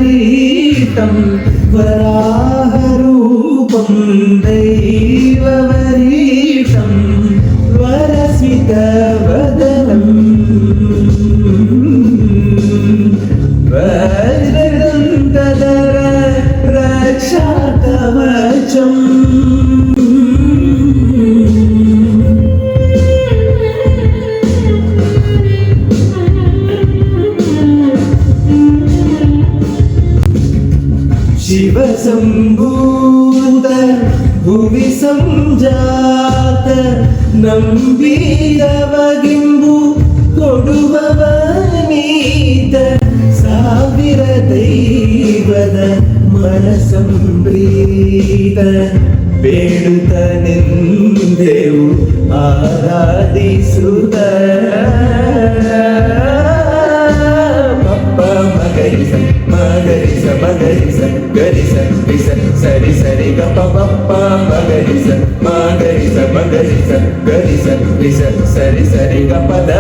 वरीतं वराहरूपं दैववरीतं वरस्मितवदनं वज्रदन्तधर रक्षाकवचम् शिवसम्भूत भुवि संजात ನಂಬಿದವಗಿಂಬು ಕೊಡುವವನೀತ ಸಾವಿರ ದೈವದ ಮನಸಂಪ್ರೀತ ಬೇಡುತ್ತ ನಿಂದೆವು ಆರಾಧಿಸುತ್ತ ಮಗರಿಸ ಮಗರಿಸ ಮಗರಿಸ ಗರಿಸ ರಿಸ ಸರಿ ಸರಿ ಗಪ ಪಪ್ಪ ಮಗರಿಸ ಮಗರಿಸ ಮಗರಿಸ ಗರಿಸ ರಿಸ ಸರಿ ಸರಿ ಗಪ ದ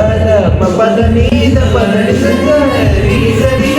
ಪದ ನೀದ ಪದ ಸರಿ ಸರಿ